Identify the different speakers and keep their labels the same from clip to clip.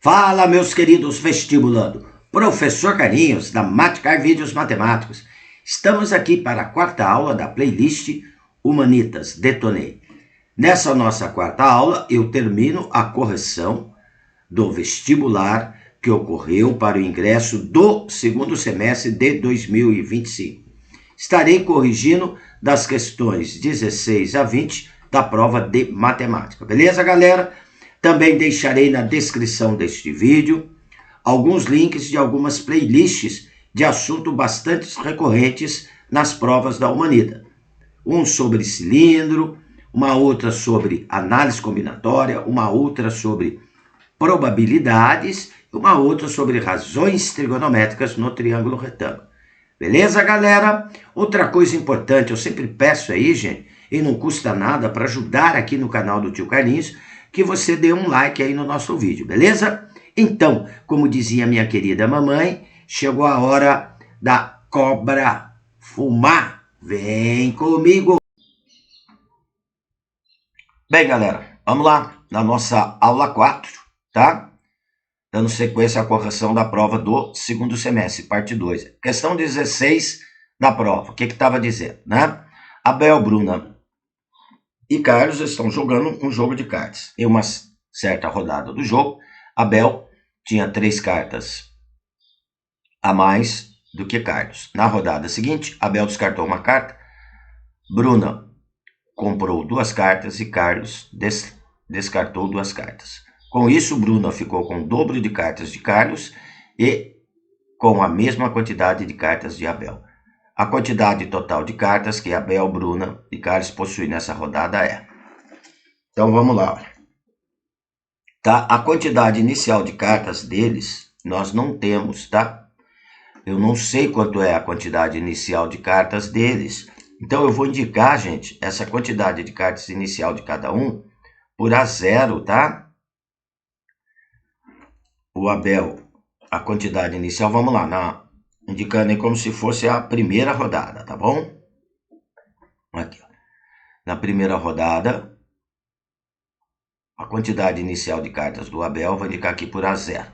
Speaker 1: Fala, meus queridos vestibulando. Professor Carlinhos, da Maticar Vídeos Matemáticos. Estamos aqui para a quarta aula da playlist Humanitas Detonei. Nessa nossa quarta aula, eu termino a correção do vestibular que ocorreu para o ingresso do segundo semestre de 2025. Estarei corrigindo das questões 16 a 20 da prova de matemática. Beleza, galera? Também deixarei na descrição deste vídeo alguns links de algumas playlists de assuntos bastante recorrentes nas provas da Humanita. Um sobre cilindro, uma outra sobre análise combinatória, uma outra sobre probabilidades e uma outra sobre razões trigonométricas no triângulo retângulo. Beleza, galera? Outra coisa importante, eu sempre peço aí, gente, e não custa nada para ajudar aqui no canal do Tio Carlinhos, que você dê um like aí no nosso vídeo, beleza? Então, como dizia minha querida mamãe, chegou a hora da cobra fumar. Vem comigo! Bem, galera, vamos lá na nossa aula 4, tá? Dando sequência à correção da prova do segundo semestre, parte 2. Questão 16 da prova. O que estava dizendo, né? Abel, Bruna e Carlos estão jogando um jogo de cartas. Em uma certa rodada do jogo, Abel tinha 3 cartas a mais do que Carlos. Na rodada seguinte, Abel descartou uma carta, Bruna comprou 2 cartas e Carlos descartou 2 cartas. Com isso, Bruna ficou com o dobro de cartas de Carlos e com a mesma quantidade de cartas de Abel. A quantidade total de cartas que Abel, Bruna e Carlos possuem nessa rodada é. Então vamos lá. Tá? A quantidade inicial de cartas deles nós não temos, tá? Eu não sei quanto é a quantidade inicial de cartas deles. Então eu vou indicar, gente, essa quantidade de cartas inicial de cada um por A0, tá? O Abel, a quantidade inicial, vamos lá, indicando aí como se fosse a primeira rodada, tá bom? Aqui, ó. Na primeira rodada, a quantidade inicial de cartas do Abel, vou indicar aqui por A0.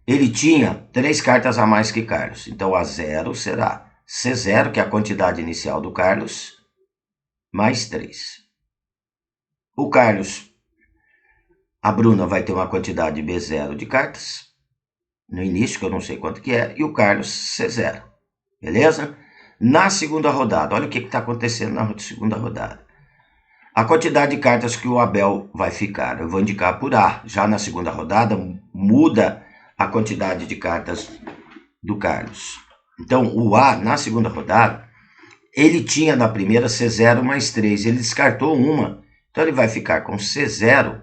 Speaker 1: Ele tinha 3 cartas a mais que Carlos, então A0 será C0, que é a quantidade inicial do Carlos, mais 3. O Carlos, a Bruna vai ter uma quantidade B0 de cartas, no início, que eu não sei quanto que é, e o Carlos C0, beleza? Na segunda rodada, olha o que está acontecendo na segunda rodada. A quantidade de cartas que o Abel vai ficar, eu vou indicar por A. Já na segunda rodada, muda a quantidade de cartas do Carlos. Então, o A, na segunda rodada, ele tinha na primeira C0 mais 3, ele descartou uma. Então, ele vai ficar com C0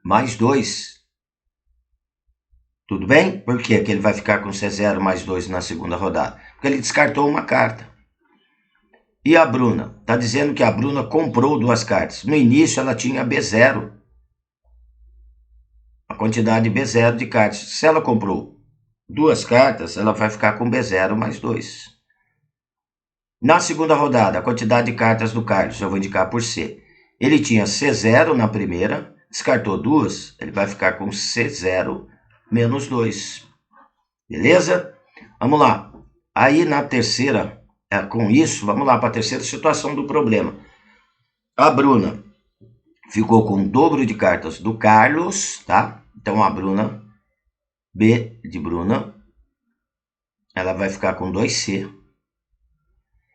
Speaker 1: mais 2. Tudo bem? Por que ele vai ficar com C0 mais 2 na segunda rodada? Porque ele descartou uma carta. E a Bruna? Está dizendo que a Bruna comprou 2 cartas. No início ela tinha B0. A quantidade B0 de cartas. Se ela comprou 2 cartas, ela vai ficar com B0 mais 2. Na segunda rodada, a quantidade de cartas do Carlos, eu vou indicar por C. Ele tinha C0 na primeira, descartou 2, ele vai ficar com C0 menos 2. Beleza? Vamos lá. Aí na terceira, com isso, vamos lá para a terceira situação do problema. A Bruna ficou com o dobro de cartas do Carlos, tá? Então a Bruna, B de Bruna, ela vai ficar com 2C.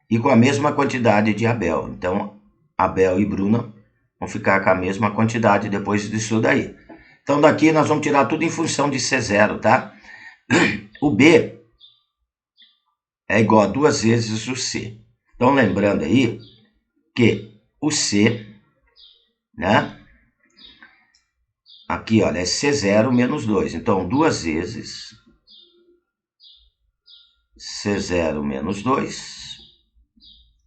Speaker 1: E com a mesma quantidade de Abel. Então, Abel e Bruna vão ficar com a mesma quantidade depois disso daí. Então, daqui nós vamos tirar tudo em função de C0, tá? O B é igual a 2 vezes o C. Então, lembrando aí que o C, né? Aqui, olha, é C0 menos 2. Então, 2 vezes C0 menos 2.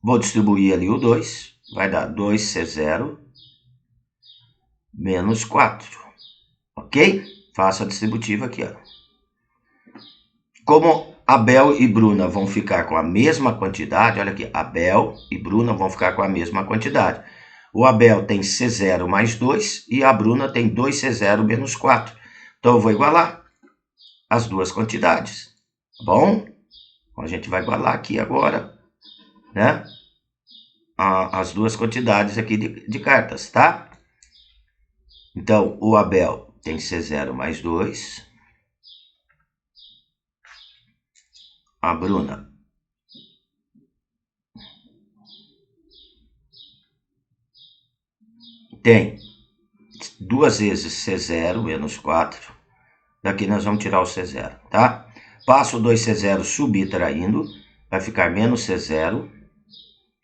Speaker 1: Vou distribuir ali o 2. Vai dar 2C0 menos 4. Ok? Faço a distributiva aqui, ó. Como Abel e Bruna vão ficar com a mesma quantidade, olha aqui, Abel e Bruna vão ficar com a mesma quantidade. O Abel tem C0 mais 2 e a Bruna tem 2C0 menos 4. Então, eu vou igualar as duas quantidades, tá bom? Então, a gente vai igualar aqui agora, né? As duas quantidades aqui de cartas, tá? Então, o Abel tem C0 mais 2. A Bruna tem 2 vezes C0 menos 4. Daqui nós vamos tirar o C0, tá? Passo o 2C0 subtraindo, vai ficar menos C0.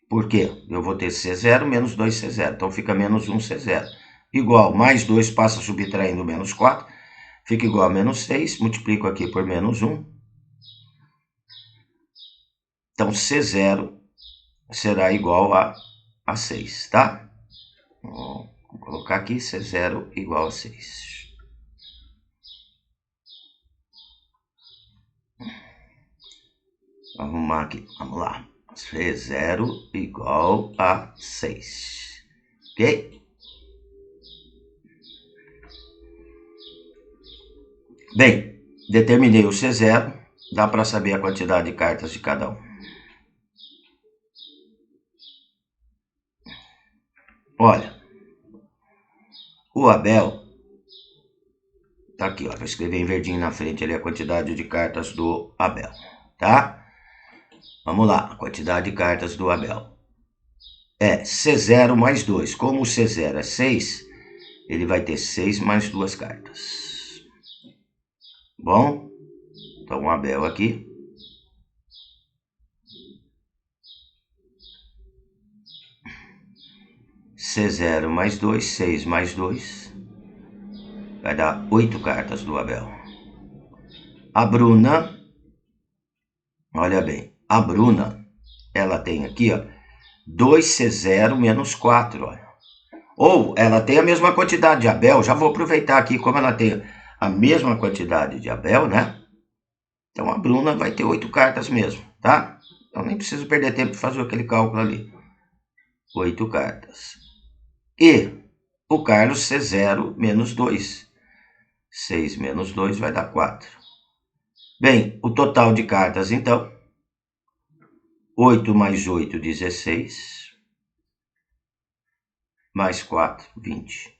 Speaker 1: Por quê? Eu vou ter C0 menos 2C0, então fica menos 1C0. Igual, mais 2 passa subtraindo menos 4, fica igual a menos 6, multiplico aqui por menos 1. Então, C0 será igual a 6, tá? Vou colocar aqui C0 igual a 6. Vou arrumar aqui, vamos lá. C0 igual a 6. Ok? Bem, determinei o C0, dá para saber a quantidade de cartas de cada um. Olha, o Abel, tá aqui, ó, vou escrever em verdinho na frente ali a quantidade de cartas do Abel, tá? Vamos lá, a quantidade de cartas do Abel é C0 mais 2. Como o C0 é 6, ele vai ter 6 mais 2 cartas. Bom, então o Abel aqui C0 mais 2, 6 mais 2, vai dar 8 cartas do Abel. A Bruna, olha bem, a Bruna, ela tem aqui, ó, 2C0 menos 4, olha. Ou ela tem a mesma quantidade de Abel, já vou aproveitar aqui, como ela tem a mesma quantidade de Abel, né? Então a Bruna vai ter 8 cartas mesmo, tá? Então nem preciso perder tempo de fazer aquele cálculo ali. 8 cartas. E o Carlos C0 menos 2. 6 menos 2 vai dar 4. Bem, o total de cartas, então, 8 mais 8, 16. Mais 4, 20.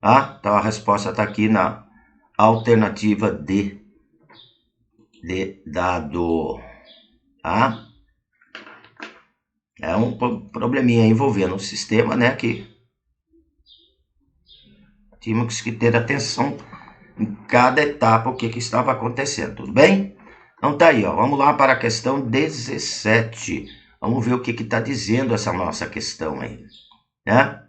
Speaker 1: Ah, então a resposta está aqui na alternativa D. De dado. Tá? É um probleminha envolvendo o sistema, né? Que tínhamos que ter atenção em cada etapa o que estava acontecendo, tudo bem? Então tá aí, ó. Vamos lá para a questão 17. Vamos ver o que está dizendo essa nossa questão aí, né?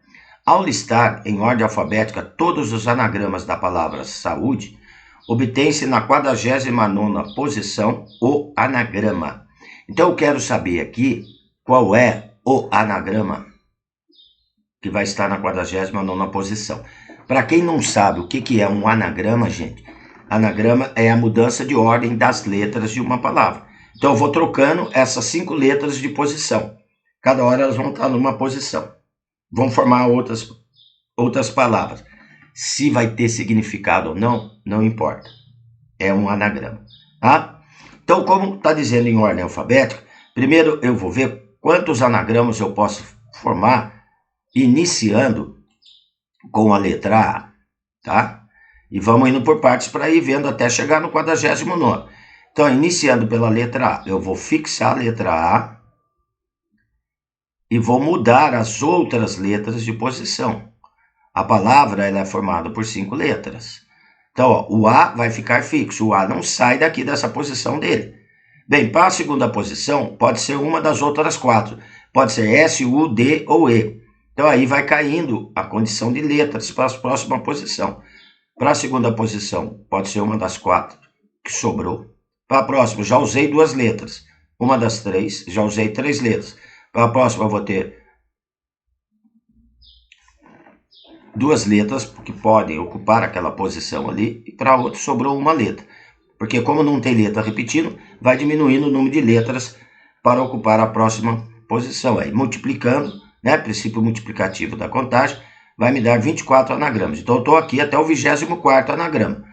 Speaker 1: Ao listar em ordem alfabética todos os anagramas da palavra saúde, obtém-se na 49ª posição o anagrama. Então eu quero saber aqui qual é o anagrama que vai estar na 49ª posição. Para quem não sabe o que é um anagrama, gente, anagrama é a mudança de ordem das letras de uma palavra. Então eu vou trocando essas 5 letras de posição. Cada hora elas vão estar numa posição. Vão formar outras palavras. Se vai ter significado ou não, não importa. É um anagrama, tá? Então, como está dizendo em ordem alfabética, primeiro eu vou ver quantos anagramas eu posso formar iniciando com a letra A, tá? E vamos indo por partes para ir vendo até chegar no 49º. Então, iniciando pela letra A, eu vou fixar a letra A e vou mudar as outras letras de posição. A palavra ela é formada por 5 letras. Então, ó, o A vai ficar fixo. O A não sai daqui dessa posição dele. Bem, para a segunda posição, pode ser uma das outras 4. Pode ser S, U, D ou E. Então, aí vai caindo a condição de letras para a próxima posição. Para a segunda posição, pode ser uma das 4 que sobrou. Para a próxima, já usei 2 letras. Uma das 3, já usei 3 letras. Para a próxima, eu vou ter 2 letras que podem ocupar aquela posição ali, e para a outra sobrou uma letra. Porque como não tem letra repetindo, vai diminuindo o número de letras para ocupar a próxima posição. Aí multiplicando, né, princípio multiplicativo da contagem, vai me dar 24 anagramas. Então, eu estou aqui até o 24º anagrama.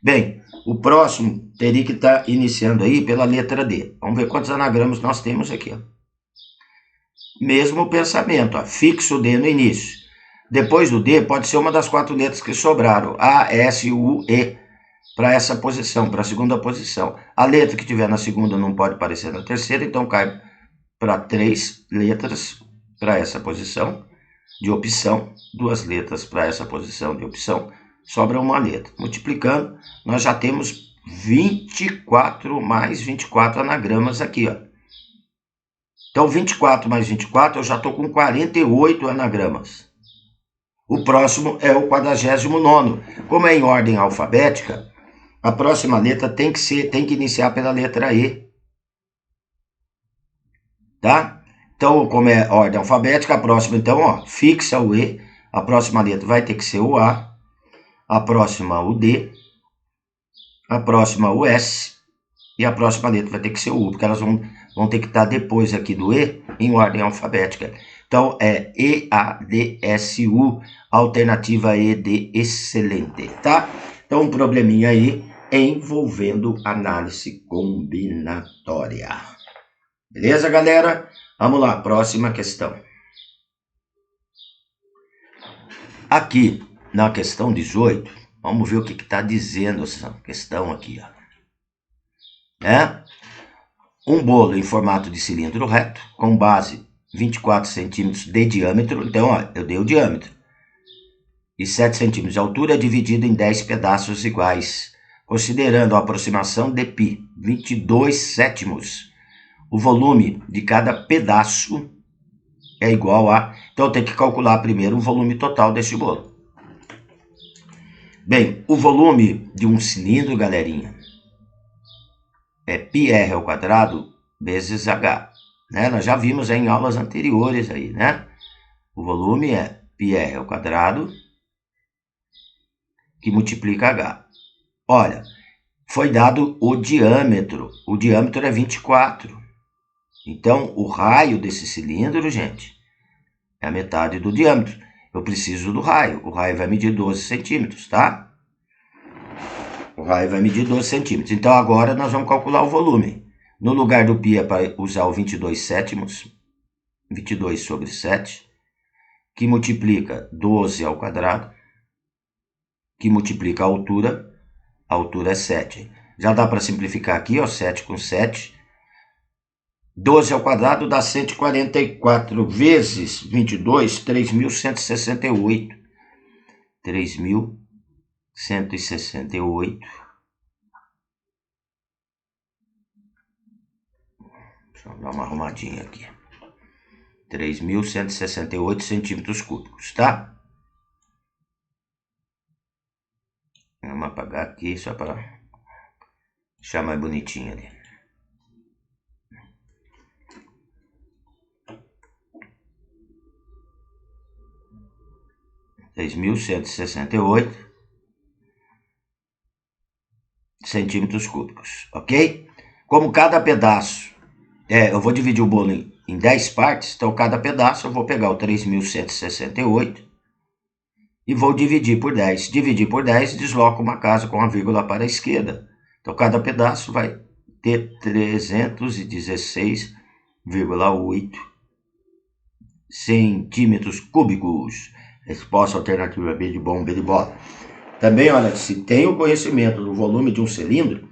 Speaker 1: Bem, o próximo teria que estar iniciando aí pela letra D. Vamos ver quantos anagramas nós temos aqui. Ó. Mesmo pensamento, ó, fixa o D no início. Depois do D, pode ser uma das 4 letras que sobraram. A, S, U, E. Para essa posição, para a segunda posição. A letra que tiver na segunda não pode aparecer na terceira, então cai para 3 letras para essa posição de opção, 2 letras para essa posição de opção, sobra uma letra. Multiplicando, nós já temos 24 mais 24 anagramas aqui, ó. Então, 24 mais 24, eu já estou com 48 anagramas. O próximo é o 49º. Como é em ordem alfabética, a próxima letra tem que iniciar pela letra E. Tá? Então, como é ordem alfabética, a próxima, então, ó, fixa o E. A próxima letra vai ter que ser o A. A próxima, o D. A próxima, o S. E a próxima letra vai ter que ser o U, porque elas vão ter que estar depois aqui do E, em ordem alfabética. Então, é E-A-D-S-U, alternativa E de excelente, tá? Então, um probleminha aí envolvendo análise combinatória. Beleza, galera? Vamos lá, próxima questão. Aqui, na questão 18, vamos ver o que está dizendo essa questão aqui, ó. Um bolo em formato de cilindro reto, com base 24 centímetros de diâmetro. Então, ó, eu dei o diâmetro. E 7 centímetros de altura, dividido em 10 pedaços iguais. Considerando a aproximação de π, 22 sétimos. O volume de cada pedaço é igual a... Então, eu tenho que calcular primeiro o volume total deste bolo. Bem, o volume de um cilindro, galerinha, é πr ao quadrado vezes h. Né? Nós já vimos em aulas anteriores aí, né? O volume é πr ao quadrado que multiplica h. Olha, foi dado o diâmetro. O diâmetro é 24. Então, o raio desse cilindro, gente, é a metade do diâmetro. Eu preciso do raio. O raio vai medir 12 centímetros, tá? O raio vai medir 12 centímetros. Então, agora nós vamos calcular o volume. No lugar do π é para usar o 22 sétimos. 22 sobre 7. Que multiplica 12 ao quadrado. Que multiplica a altura. A altura é 7. Já dá para simplificar aqui, ó, 7 com 7. 12 ao quadrado dá 144 vezes 22, 3.168. 3.168. Deixa eu dar uma arrumadinha aqui. 3.168 centímetros cúbicos, tá? Vamos apagar aqui só para deixar mais bonitinho ali. centímetros cúbicos, ok? Como cada pedaço, eu vou dividir o bolo em 10 partes, então cada pedaço eu vou pegar o 3.168 e vou dividir por 10. Dividir por 10, desloco uma casa com a vírgula para a esquerda. Então, cada pedaço vai ter 316,8 centímetros cúbicos. Resposta alternativa B de bom, B de bola. Também, olha, se tem o conhecimento do volume de um cilindro,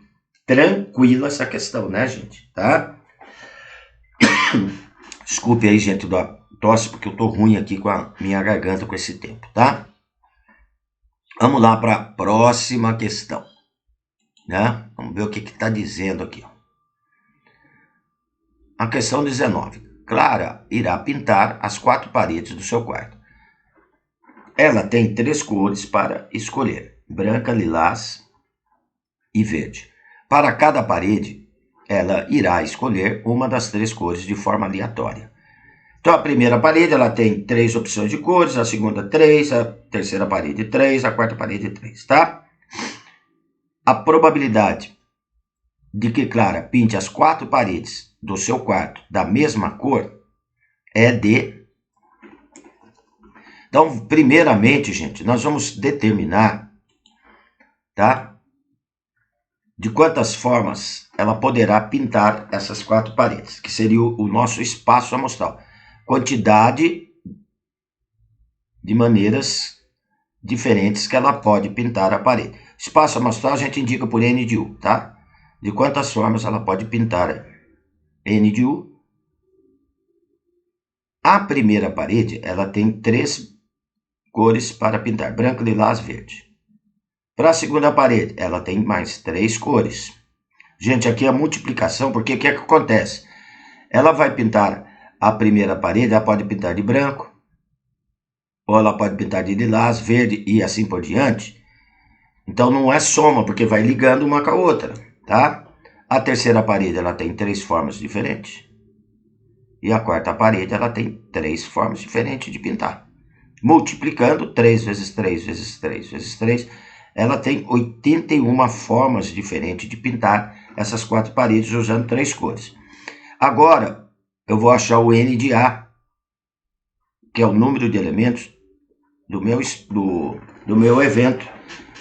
Speaker 1: tranquila essa questão, né, gente? Tá? Desculpe aí, gente, da tosse, porque eu tô ruim aqui com a minha garganta com esse tempo, tá? Vamos lá para a próxima questão, né? Vamos ver o que está dizendo aqui. Ó. A questão 19. Clara irá pintar as 4 paredes do seu quarto. Ela tem 3 cores para escolher: branca, lilás e verde. Para cada parede, ela irá escolher uma das 3 cores de forma aleatória. Então, a primeira parede ela tem 3 opções de cores, a segunda 3, a terceira parede 3, a quarta parede 3, tá? A probabilidade de que Clara pinte as 4 paredes do seu quarto da mesma cor é de... Então, primeiramente, gente, nós vamos determinar, tá? De quantas formas ela poderá pintar essas 4 paredes, que seria o nosso espaço amostral. Quantidade de maneiras diferentes que ela pode pintar a parede. Espaço amostral a gente indica por N de U, tá? De quantas formas ela pode pintar N de U. A primeira parede, ela tem 3 cores para pintar, branco, lilás, verde. Para a segunda parede, ela tem mais 3 cores. Gente, aqui é a multiplicação, porque o que acontece? Ela vai pintar a primeira parede, ela pode pintar de branco, ou ela pode pintar de lilás, verde e assim por diante. Então não é soma, porque vai ligando uma com a outra, tá? A terceira parede, ela tem 3 formas diferentes. E a quarta parede, ela tem 3 formas diferentes de pintar. Multiplicando 3 vezes 3 vezes 3 vezes 3, ela tem 81 formas diferentes de pintar essas 4 paredes usando 3 cores. Agora, eu vou achar o N de A, que é o número de elementos do meu evento.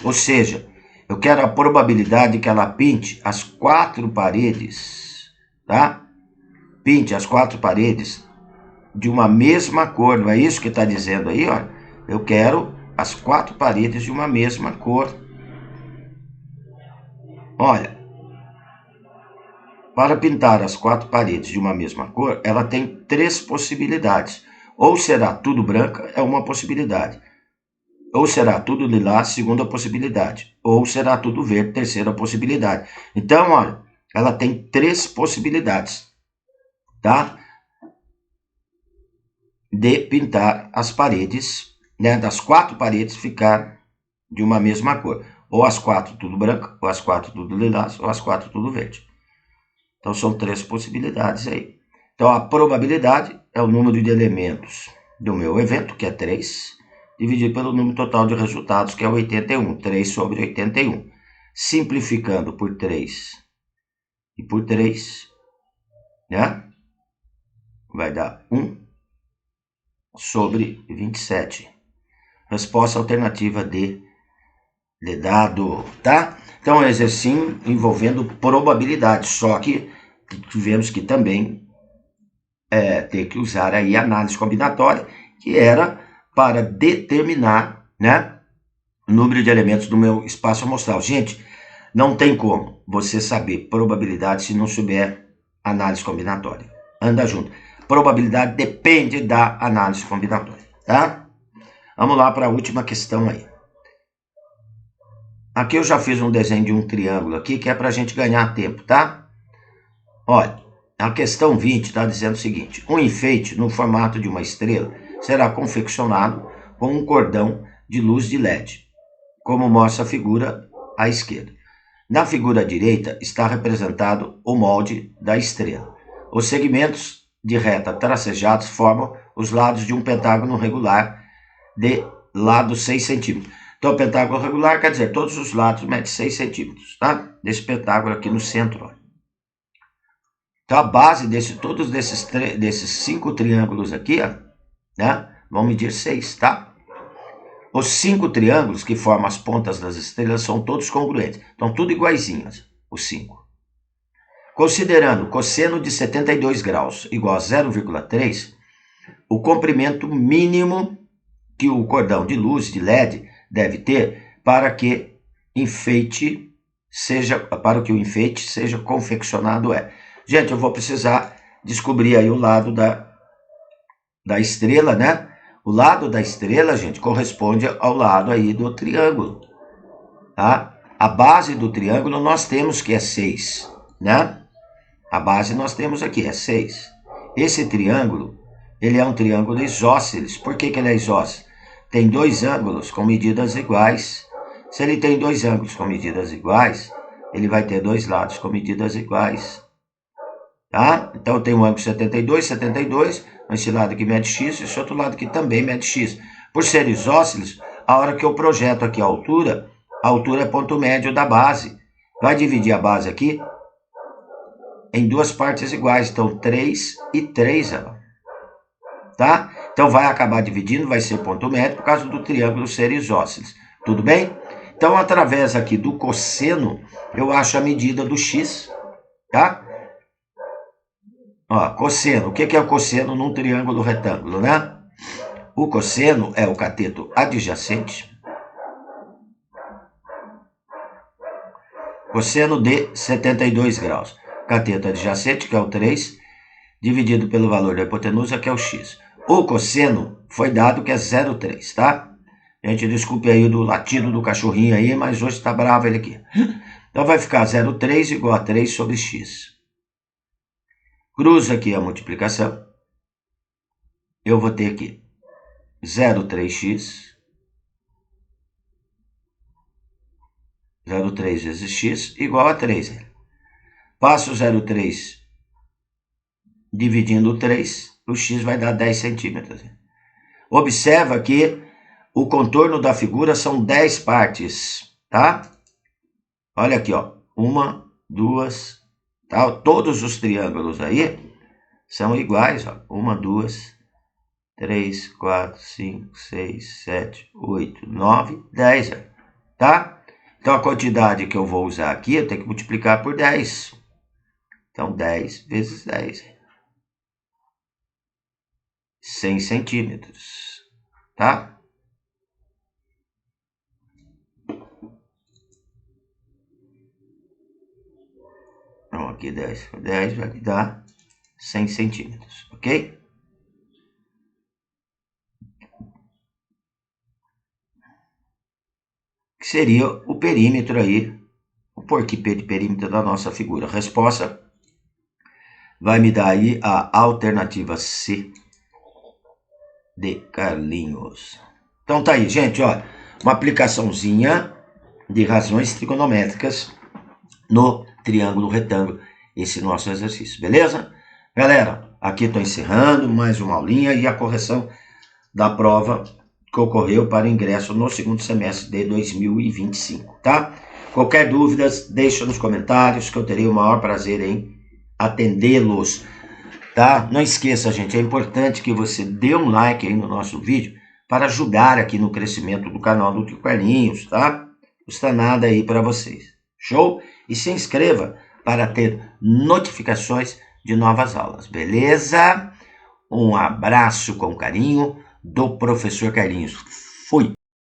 Speaker 1: Ou seja, eu quero a probabilidade que ela pinte as 4 paredes, tá? Pinte as 4 paredes de uma mesma cor, não é isso que está dizendo aí, ó? Eu quero as 4 paredes de uma mesma cor. Olha, para pintar as 4 paredes de uma mesma cor, ela tem 3 possibilidades. Ou será tudo branca, é uma possibilidade. Ou será tudo lilás, segunda possibilidade. Ou será tudo verde, terceira possibilidade. Então, olha, ela tem 3 possibilidades, tá? De pintar as paredes, né? Das 4 paredes ficar de uma mesma cor. Ou as 4 tudo branco, ou as 4 tudo lilás, ou as 4 tudo verde. Então, são 3 possibilidades aí. Então, a probabilidade é o número de elementos do meu evento, que é 3, dividido pelo número total de resultados, que é 81. 3 sobre 81. Simplificando por 3 e por 3, né? Vai dar 1 sobre 27. Resposta alternativa D de dado, tá? Então, é um exercício envolvendo probabilidade, só que tivemos que também ter que usar aí análise combinatória, que era para determinar, né, o número de elementos do meu espaço amostral. Gente, não tem como você saber probabilidade se não souber análise combinatória. Anda junto. Probabilidade depende da análise combinatória, tá? Vamos lá para a última questão aí. Aqui eu já fiz um desenho de um triângulo aqui, que é para a gente ganhar tempo, tá? Olha, a questão 20 está dizendo o seguinte: um enfeite no formato de uma estrela será confeccionado com um cordão de luz de LED, como mostra a figura à esquerda. Na figura à direita está representado o molde da estrela. Os segmentos de reta tracejados formam os lados de um pentágono regular de lado 6 centímetros. Então, o pentágono regular quer dizer todos os lados medem 6 centímetros, tá? Desse pentágono aqui no centro, ó. Então, a base todos desses 5 triângulos aqui, ó, né, vão medir 6, tá? Os 5 triângulos que formam as pontas das estrelas são todos congruentes. Estão tudo iguaizinhos, os 5. Considerando cosseno de 72 graus igual a 0,3, o comprimento mínimo que o cordão de luz de LED deve ter para que o enfeite seja confeccionado é. Gente, eu vou precisar descobrir aí o lado da estrela, né? O lado da estrela, gente, corresponde ao lado aí do triângulo, tá? A base do triângulo nós temos que é 6, né? A base nós temos aqui é 6. Esse triângulo, ele é um triângulo isósceles. Por que ele é isósceles? Tem 2 ângulos com medidas iguais. Se ele tem 2 ângulos com medidas iguais, ele vai ter 2 lados com medidas iguais. Tá? Então, tem um ângulo 72, 72, esse lado aqui mede x, esse outro lado aqui também mede x. Por ser isósceles, a hora que eu projeto aqui a altura é ponto médio da base. Vai dividir a base aqui em 2 partes iguais, então 3 e 3, tá? Então vai acabar dividindo, vai ser ponto médio por causa do triângulo ser isósceles. Tudo bem? Então, através aqui do cosseno, eu acho a medida do x, tá? Ó, cosseno. O que é o cosseno num triângulo retângulo, né? O cosseno é o cateto adjacente. Cosseno de 72 graus. Cateto adjacente, que é o 3, dividido pelo valor da hipotenusa, que é o x. O cosseno foi dado que é 0,3, tá? Gente, desculpe aí do latido do cachorrinho aí, mas hoje tá bravo ele aqui. Então vai ficar 0,3 igual a 3 sobre x. Cruza aqui a multiplicação. Eu vou ter aqui 0,3x. 0,3 vezes x igual a 3. Passo 0,3 dividindo 3, o x vai dar 10 centímetros. Observa que o contorno da figura são 10 partes, tá? Olha aqui, ó. 1, 2, tá? Todos os triângulos aí são iguais, ó. 1, 2, 3, 4, 5, 6, 7, 8, 9, 10, tá? Então, a quantidade que eu vou usar aqui, eu tenho que multiplicar por 10. Então, 10 vezes 10. 100 centímetros, tá? Então, aqui 10 por 10 vai me dar 100 centímetros, ok? Que seria o perímetro aí, o perímetro da nossa figura. A resposta vai me dar aí a alternativa C de Carlinhos. Então tá aí, gente, ó, uma aplicaçãozinha de razões trigonométricas no triângulo retângulo, esse nosso exercício, beleza? Galera, aqui estou encerrando mais uma aulinha e a correção da prova que ocorreu para ingresso no segundo semestre de 2025, tá? Qualquer dúvida, deixa nos comentários que eu terei o maior prazer em atendê-los, tá? Não esqueça, gente, é importante que você dê um like aí no nosso vídeo para ajudar aqui no crescimento do canal do Tio Carlinhos, tá? Não custa nada aí para vocês. Show? E se inscreva para ter notificações de novas aulas, beleza? Um abraço com carinho do professor Carlinhos. Fui!